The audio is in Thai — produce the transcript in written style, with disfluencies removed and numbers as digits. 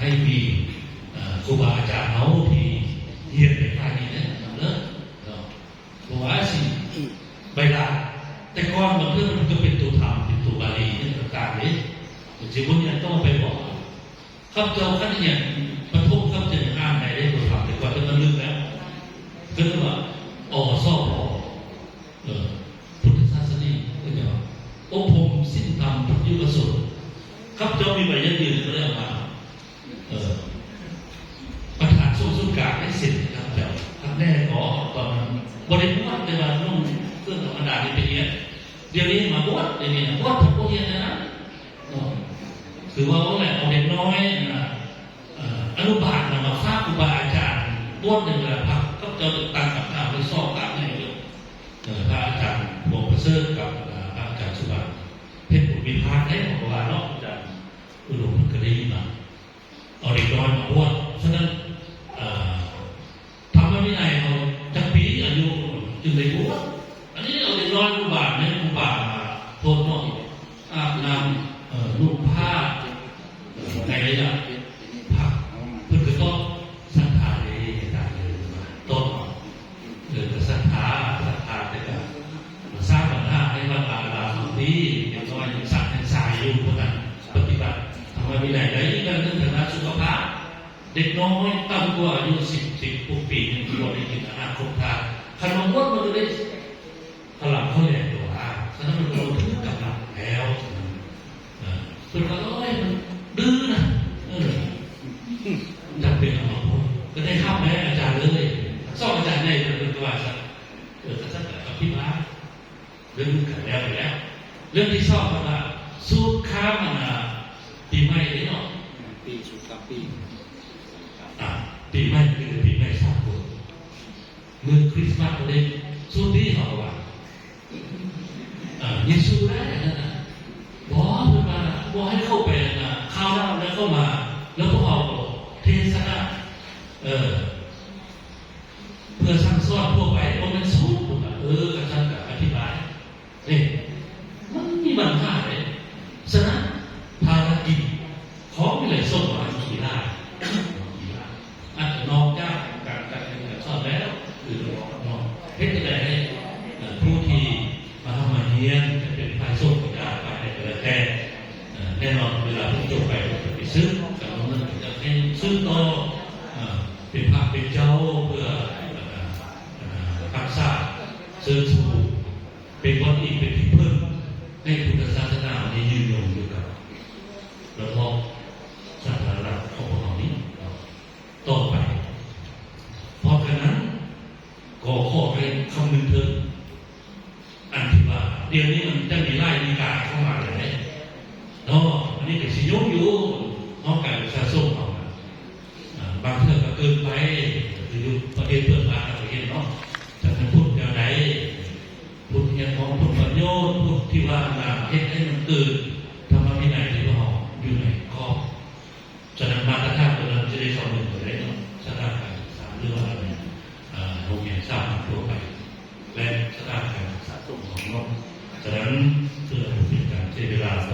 ให้มีครูบาอาจารย์เขาที่เรียนในฝ่ายนี้เนี่ยเนอะบอกว่าสิใบลานแต่ก่อนบางเรื่องมันก็เป็นตัวธรรมเป็นตัวบาลีเนี่ยต่างๆเลยจริงๆพวกนี้ต้องไปบอกข้าพเจ้าขั้นเนี่ยปฐมข้าพเจ้าอ่านไหนได้ตัวธรรมแต่ก่อนจะมันลึกแล้วก็เรียกว่าซ่อพุทธศาสนาก็จะว่าองค์ผมสิ้นธรรมทุกยุคสุดข้าพเจ้ามีใบยืนเรื่องมาประธานสุกาให้เสร็จครับเจ้าครั้งแรกขอตอนนั้นบริบูรณ์แต่ว่านุ่งเครื่องธรรมดาเป็นอย่างนี้เดี๋ยวนี้มาบวชเดี๋ยวนี้บวชทุกคนเนี่ยนะคือว่าแหละเอาเด็กน้อยนะอนุบาลมาฝากครูบาอาจารย์บวชหนึ่งละพักก็จะตั้งกับข้าวไปสอบตามให้เลยพระอาจารย์หลวงพ่อเสด็จกับพระอาจารย์สุบันเพชรบุตรวิภาคได้บอกว่าเนาะอาจารย์อุดมก็ได้ยินมาเอาเด็กน้อยมาบวชฉะนั้นทำวินัยเขาจักปีอายุจึงได้บวชอันนี้เอาเด็กน้อยอุบาทเนี่ยอุบาทโทษน้อยอาบน้ำนุ่งผ้าในระยะผักเพื่อก็ต้องศรัทธาในการเดินมาต้นเดินศรัทธาแต่ก็สร้างปัญหาให้ว่าลาสุที่อย่างน้อยสัตว์ยังสายอยู่เพราะนั้นปฏิบัติทำวินัยได้กันเรื่องฐานะสุขภาพเด็กน้อยต่ำกว่าอายุ10 ปีหนึ่งตัวได้กินอาหารครบทานขนมรสมันจะได้พลังเขาแรงตัวฉะนั้นมันโดนถึงกำลังแล้วส่วนเรามันดื้อนะจำเป็นต้องมาพูดก็ได้ข้ามแม่อาจารย์เลยสอบอาจารย์ในเป็นตัวสักสักกับพี่ม้าเรื่องกันแล้วไปแล้วเรื่องที่สอบว่าสูตรข้ามมันปีใหม่เลยเนาะปีสุดกับปีใหม่คือปีใหม่สากลเมื่อคริสต์มาสเลยสูตรที่เขาว่าเยซูได้นะบอกมาบอกให้เข้าไปนะข้าวแล้วเข้ามาแล้วพวกเราเทศนาเพื่อสั่งสอนพวกไปว่ามันสูงกับฉันกับอธิบายมันมีปัญหาเลยฉะนั้นภารกิจของวิเลยส่งมาขี่ได้อาจจะนอกจากการสอนแล้วคือเฮ็ดอะไรให้ผู้ที่มาทำมาเรียนจะเป็นฝ่ายส่งกับฝ่ายอะไรก็แล้วแต่แน่นอนเวลาที่จบไปจะไปซื้อกับมันจะเป็นซื้อต่อเป็นภาคเป็นเจ้าเพื่อรักษาเสริมสูงเป็นวัดอีกเป็นที่พึ่งให้พุทธศาสนาในยืนยงอยู่กับระบบสาธารณะของเรานี้ต่อไปเพราะฉะนั้นก็ขอให้คำนึงถึงอันที่ว่าเดี๋ยวนี้มันจะมีไล่มีการเข้ามาเลยเนาะอันนี้เป็นสิยงอยู่นอกจากประชาชนเราบางเรื่องก็เกินไปหรือประเทศเพื่อนบ้านเราเห็นเนาะจะเป็นพูดอย่างไรพูดอย่างของพูดประโยชน์พูดที่ว่าเฮ็ดให้มันเกิด